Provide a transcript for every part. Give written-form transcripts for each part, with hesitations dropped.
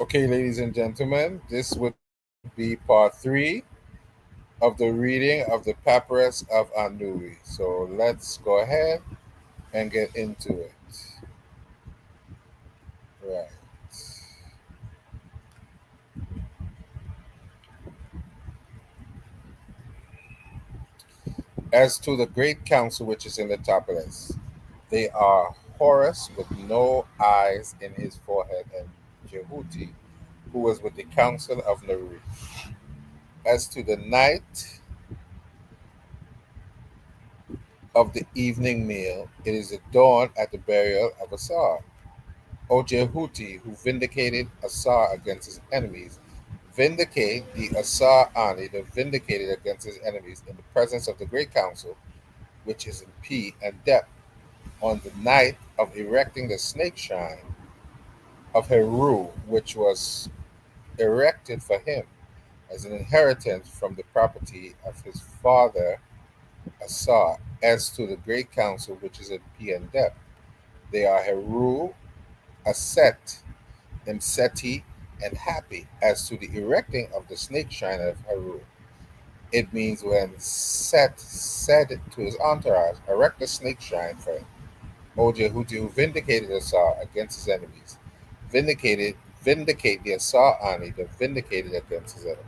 Okay, ladies and gentlemen, this would be part three of the reading of the papyrus of Anui. So let's go ahead and get into it. Right. As to the great council which is in the papyrus, they are Horus with no eyes in his forehead, and Jehuti, who was with the council of Neri. As to the night of the evening meal, it is the dawn at the burial of Asar. O Jehuti, who vindicated Asar against his enemies, vindicate the Asar Ani, the vindicated against his enemies, in the presence of the great council, which is in P and depth, on the night of erecting the snake shrine of Heru, which was erected for him as an inheritance from the property of his father Asar. As to the great council, which is in P and depth, they are Heru, Aset, Imseti, and happy. As to the erecting of the snake shrine of Heru, it means when Set said to his entourage, erect a snake shrine for him. O Jehuti, vindicated Asar against his enemies, vindicate the Asar Ani, the vindicated against his enemies.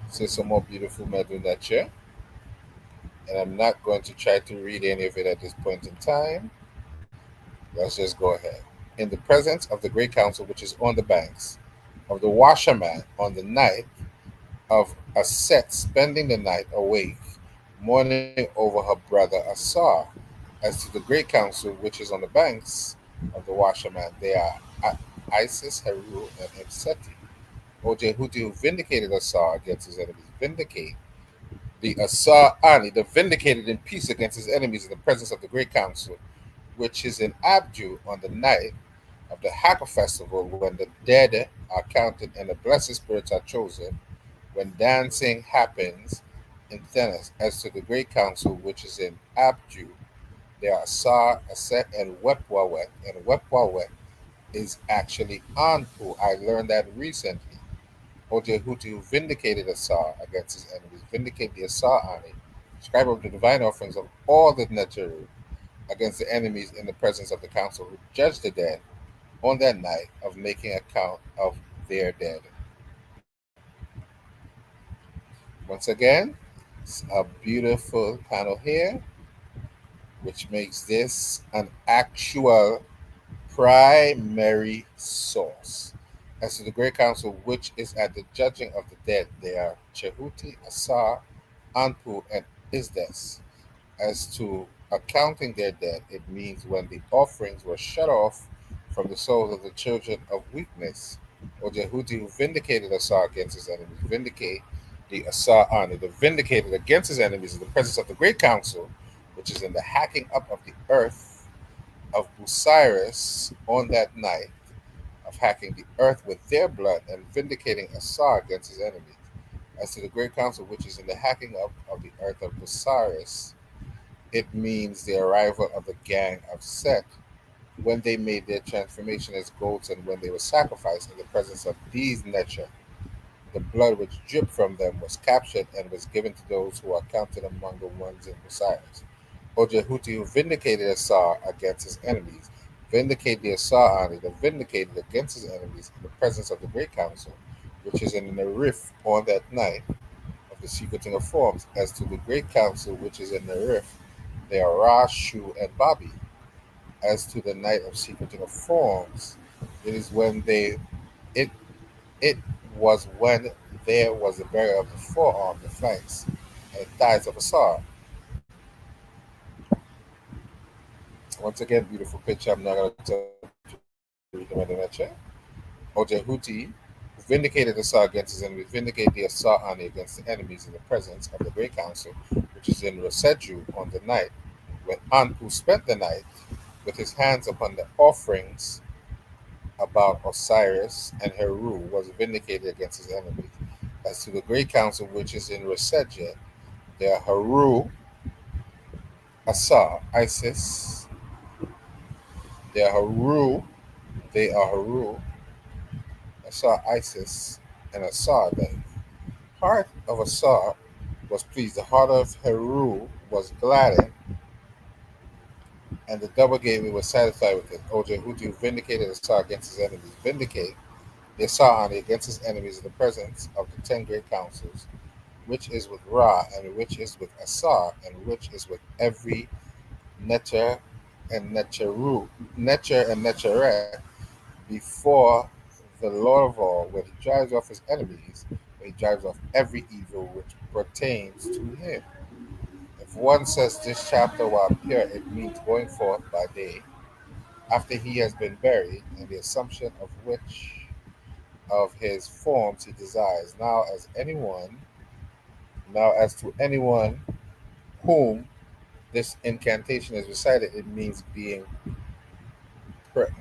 So some more beautiful Medunetcha, and I'm not going to try to read any of it at this point in time. Let's just go ahead. In the presence of the great council which is on the banks of the washerman on the night of Aset spending the night awake, mourning over her brother Asar. As to the great council which is on the banks of the washerman, they are Isis, Heru, and Imseti. O Jehuti, who vindicated Asar against his enemies, vindicate the Asar Ani, the vindicated in peace against his enemies in the presence of the great council, which is in Abju on the night of the Hacker festival, when the dead are counted and the blessed spirits are chosen, when dancing happens in Thenis. As to the great council which is in Abju, there are Asar, Aset, and Wepwawet, and Wepwawet is actually Anpu. I learned that recently. O Jehuti, who vindicated Asar against his enemies, vindicate the Asar Ani, scribe of the divine offerings of all the Neteru against the enemies in the presence of the council, who judged the dead on that night of making account of their dead. Once again, it's a beautiful panel here, which makes this an actual primary source. As to the great council, which is at the judging of the dead, they are Chehuti, Asar, Anpu, and Isdes. As to accounting their dead, it means when the offerings were shut off from the souls of the children of weakness. Or Jehudi, who vindicated Asar against his enemies, vindicate the Asar Ani, the vindicated against his enemies in the presence of the great council, which is in the hacking up of the earth of Busiris on that night of hacking the earth with their blood and vindicating Asar against his enemies. As to the great council, which is in the hacking up of the earth of Busiris, it means the arrival of the gang of Set when they made their transformation as goats and when they were sacrificed in the presence of these Necha. The blood which dripped from them was captured and was given to those who are counted among the ones in Osiris. O Jehuti, who vindicated Asar against his enemies, vindicate the Asar Ani, the vindicated against his enemies in the presence of the great council, which is in the Rif on that night of the secreting of forms. As to the great council which is in the Rif, they are Ra, Shu, and Babi. As to the night of secreting of forms, it is when they it it was when there was the burial of the forearm, the flanks, and thighs of Asar. Once again, beautiful picture. I'm not going to read them in the lecture. O Jehuti, vindicated Asar against his enemies, vindicate the Asar Ani against the enemies in the presence of the great council, which is in Resedu on the night when Anpu spent the night with his hands upon the offerings about Osiris and Heru, was vindicated against his enemies. As to the great council which is in Resedia, there are Heru, Asar, Isis, there are Heru, They are Haru, Asar Isis, and Asar. The heart of Asar was pleased, the heart of Haru was gladdened, and the double gateway was satisfied with it. O Jehuti vindicated Asar against his enemies. Vindicate the Asar against his enemies in the presence of the 10 great councils, which is with Ra, and which is with Asar, and which is with every Neter and Netcher before the Lord of all, when he drives off his enemies, when he drives off every evil which pertains to him. If one says this chapter while pure, it means going forth by day, after he has been buried, and the assumption of which of his forms he desires. Now as to anyone whom this incantation is recited, it means being pr-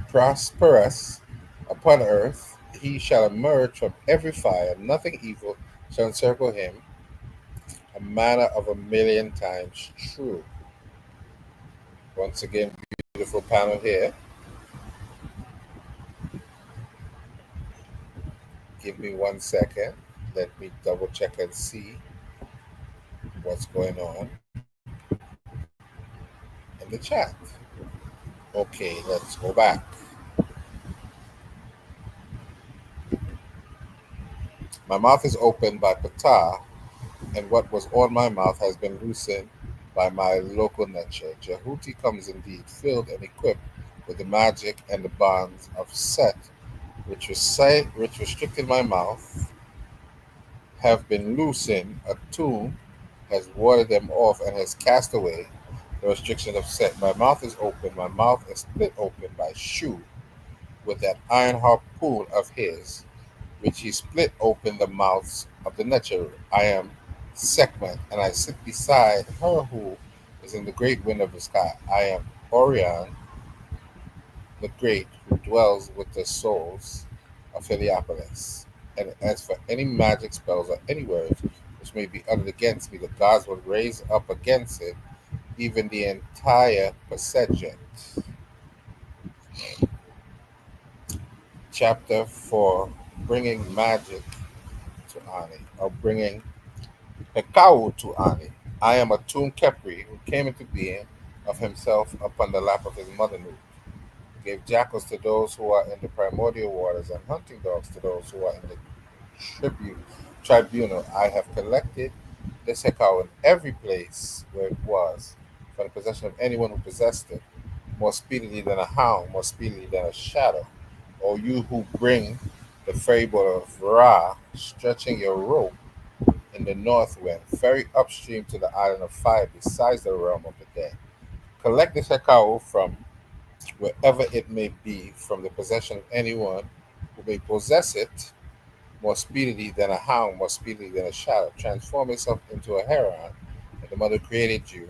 prosperous upon earth. He shall emerge from every fire, nothing evil shall encircle him, a manner of a million times true. Once again, beautiful panel here. Give me 1 second. Let me double check and see what's going on in the chat. Okay, let's go back. My mouth is opened by Ptah, and what was on my mouth has been loosened by my local nature. Jehuti comes indeed, filled and equipped with the magic and the bonds of Set, which restricted my mouth, have been loosened. A tomb has warded them off and has cast away the restriction of Set. My mouth is open, my mouth is split open by Shu with that iron harpoon of his, which he split open the mouths of the Necher. I am Sekhmet, and I sit beside her who is in the great wind of the sky. I am Orion, the great, who dwells with the souls of Heliopolis. And as for any magic spells or any words which may be uttered against me, the gods will raise up against it even the entire Pasejet. Chapter 4, Bringing Magic to Ani, or bringing Hekau to Ani. I am a Tum Kepri who came into being of himself upon the lap of his mother Nut, who gave jackals to those who are in the primordial waters and hunting dogs to those who are in the tribute, tribunal. I have collected this Hekau in every place where it was, for the possession of anyone who possessed it, more speedily than a hound, more speedily than a shadow. O you who bring the ferry boat of Ra, stretching your rope in the north wind, ferry upstream to the island of fire besides the realm of the dead. Collect the Shekau from wherever it may be, from the possession of anyone who may possess it, more speedily than a hound, more speedily than a shadow. Transform yourself into a heron, and the mother created you.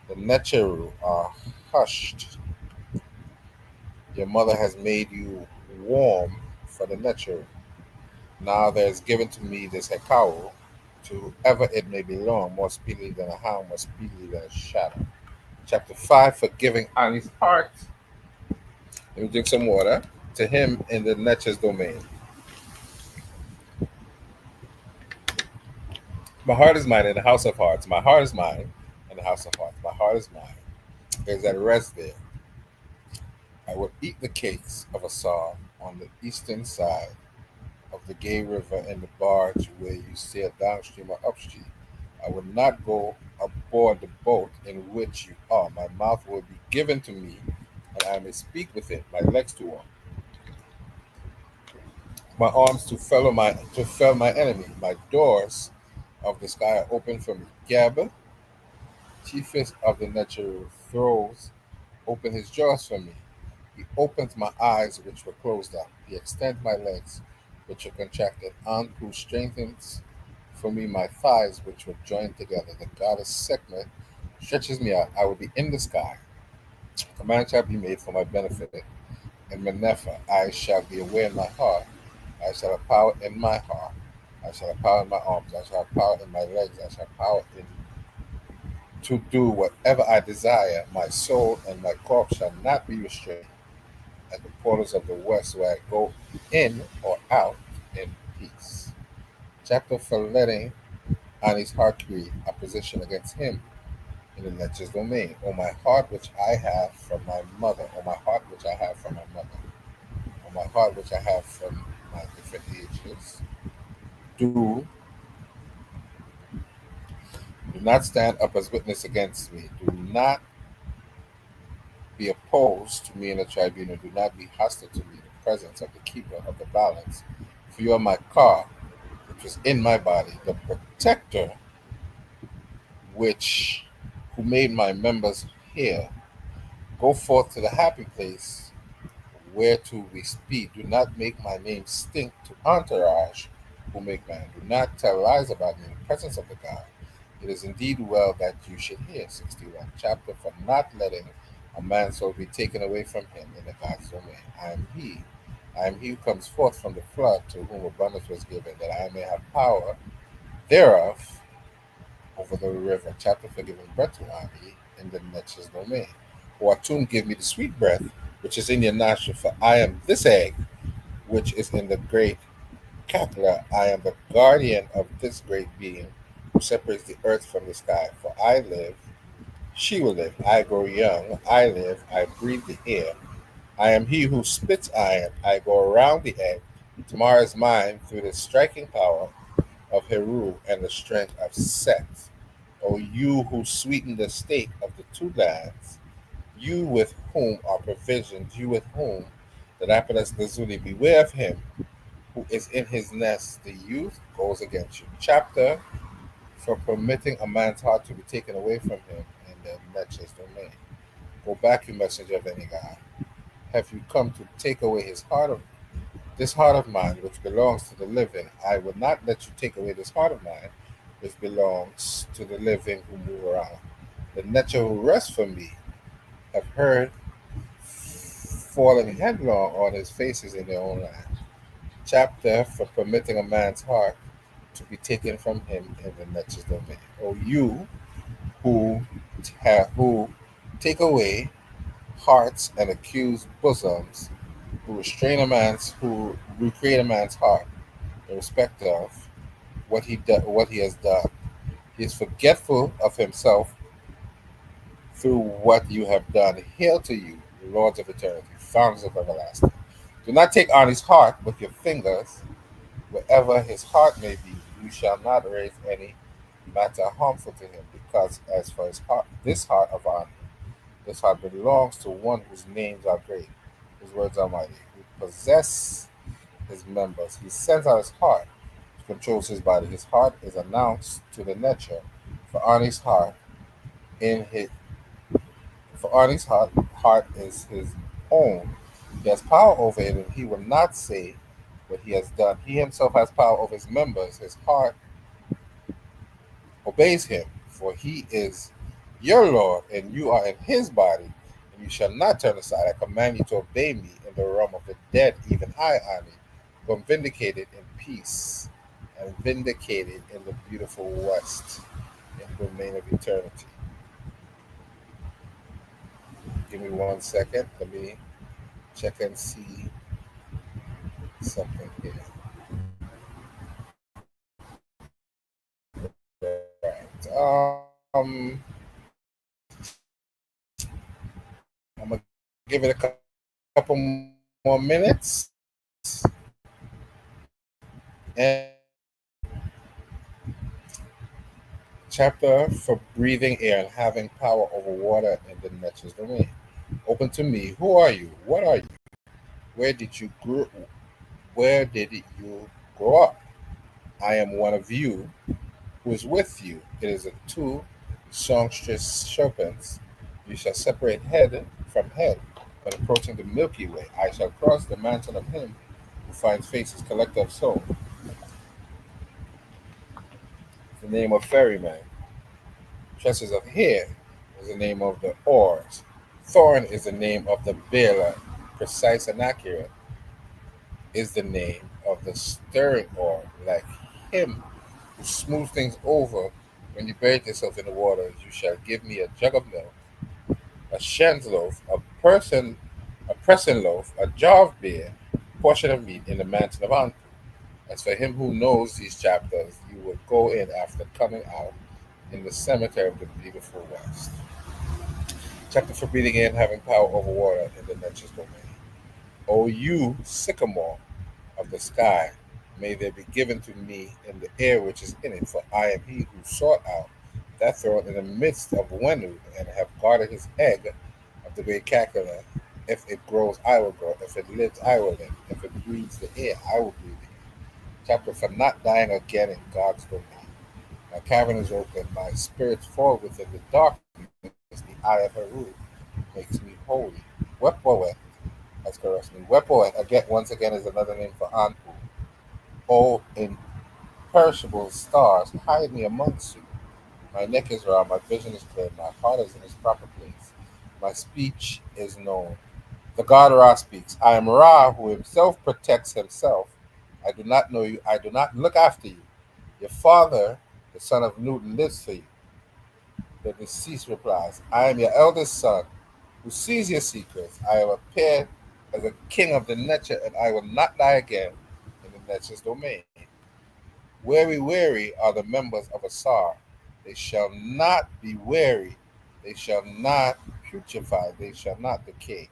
The Necheru are hushed. Your mother has made you warm for the Necheru. Now there is given to me this Hekau, to whoever it may belong, more speedily than a hound, more speedily than a shadow. Chapter 5, Forgiving Ani's heart. Let me drink some water. To him in the Necher's domain. My heart is mine in the house of hearts. My heart is mine in the house of hearts. My heart is mine. It is at rest there. I will eat the cakes of Asar on the eastern side of the gay river in the barge where you sail downstream or upstream. I will not go aboard the boat in which you are. My mouth will be given to me, and I may speak with it, my legs to walk, my arms to fell my enemy. My doors of the sky are open for me. Gab, chiefest of the natural throws, open his jaws for me. He opens my eyes which were closed up. He extends my legs which are contracted. Anpu strengthens for me my thighs which were joined together. The goddess Sekhmet stretches me out. I will be in the sky. A man shall be made for my benefit. In Menefa I shall be aware in my heart. I shall have power in my heart. I shall have power in my arms. I shall have power in my legs. I shall have power in to do whatever I desire. My soul and my corpse shall not be restrained at the portals of the west, where I go in or out in peace. Chapter for letting Ani's heart create opposition against him in the nature's domain. O my heart, which I have from my mother, O my heart, which I have from my mother, O my heart, which I have from my different ages, do do not stand up as witness against me. Do not be opposed to me in the tribunal. Do not be hostile to me in the presence of the keeper of the balance. For you are my car, which is in my body, the protector, which who made my members here. Go forth to the happy place whereto we speed. Do not make my name stink to entourage who make man. Do not tell lies about me in the presence of the God. It is indeed well that you should hear. 61 chapter for not letting a man's soul be taken away from him in the God's domain. I am he. I am he who comes forth from the flood, to whom abundance was given, that I may have power thereof over the river. Chapter for giving breath to Ani in the nature's domain. Or Atum, give me the sweet breath which is in your nostril, for I am this egg which is in the great caterpillar. I am the guardian of this great being who separates the earth from the sky. For I live, she will live. I grow young, I live, I breathe the air. I am he who spits iron. I go around the egg. Tomorrow is mine through the striking power of Heru and the strength of Seth. O you who sweeten the state of the two lands, you with whom are provisioned, you with whom the Lapidus Lazuli, beware of him who is in his nest. The youth goes against you. Chapter for permitting a man's heart to be taken away from him in the nature's domain. Go back, you messenger of any God. Have you come to take away his heart of this heart of mine, which belongs to the living? I will not let you take away this heart of mine, which belongs to the living who move around. The nature who rests from me have heard falling headlong on his faces in their own land. Chapter for permitting a man's heart to be taken from him in the nature's domain. O you who who take away hearts and accuse bosoms, who restrain a man's who recreate a man's heart in respect of what he has done. He is forgetful of himself through what you have done. Hail to you, lords of eternity, fountains of everlasting. Do not take on his heart with your fingers, wherever his heart may be. You shall not raise any matter harmful to him, because as for his heart, this heart of honor, this heart belongs to one whose names are great, whose words are mighty, who possess his members. He sends out his heart, controls his body. His heart is announced to the nature, for Ani's heart in his for Ani's heart is his own. He has power over it, and he will not say what he has done. He himself has power over his members. His heart obeys him, for he is your Lord, and you are in his body, and you shall not turn aside. I command you to obey me in the realm of the dead, even I, Ani, who am vindicated in peace, and vindicated in the beautiful west, in the domain of eternity. Give me 1 second. Let me check and see something here. Right. I'm gonna give it a couple more minutes, and chapter for breathing air and having power over water in the nature's domain. Open to me. Who are you? What are you? Where did you grow? Where did you grow up? I am one of you who is with you. It is a two songstress serpents. You shall separate head from head, but approaching the Milky Way, I shall cross the mountain of him who finds faces, collector of soul. The name of ferryman. Tresses of hair is the name of the oars. Thorn is the name of the baler. Precise and accurate is the name of the stirring oar. Like him who smooths things over When you bathe yourself in the waters, you shall give me a jug of milk, a shen's loaf, a pressing loaf, a jar of beer, portion of meat in the mountain of Anpu. As for him who knows these chapters, you will go in after coming out in the cemetery of the beautiful West. Chapter for breathing in, having power over water in the nature's domain. O you sycamore of the sky, may there be given to me in the air which is in it, for I am he who sought out that throne in the midst of Wenu, and have guarded his egg of the great cackler. If it grows, I will grow. If it lives, I will live. If it breathes the air, I will breathe it. Chapter for not dying again in God's domain. My cavern is open, my spirits fall within the darkness. The eye of Heru makes me holy. Wepoet has caressed me. Wepoet, again, once again, is another name for Anpu. O imperishable stars, hide me amongst you. My neck is round, my vision is clear, my heart is in its proper place. My speech is known. The God Ra speaks. I am Ra, who himself protects himself. I do not know you. I do not look after you. Your father, the son of Newton, lives for you. The deceased replies, I am your eldest son, who sees your secrets. I have appeared as a king of the nature, and I will not die again in the nature's domain. Weary, weary are the members of Asar. They shall not be weary. They shall not putrefy. They shall not decay.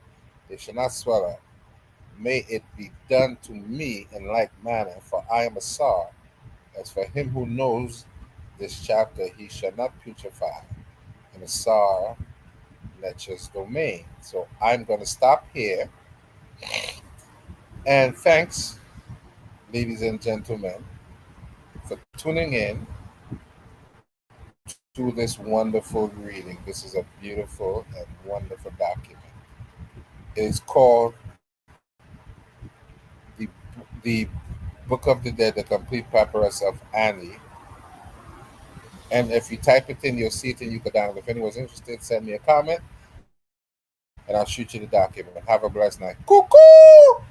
They shall not swell up. May it be done to me in like manner, for I am Asar. As for him who knows this chapter, he shall not putrefy in Asar nature's domain. So I'm going to stop here. And thanks, ladies and gentlemen, for tuning in to this wonderful reading. This is a beautiful and wonderful document. It is called the the Book of the Dead, the complete papyrus of Anwi. And if you type it in, you'll see it and you go down. If anyone's interested, send me a comment and I'll shoot you the document. Have a blessed night. Cuckoo!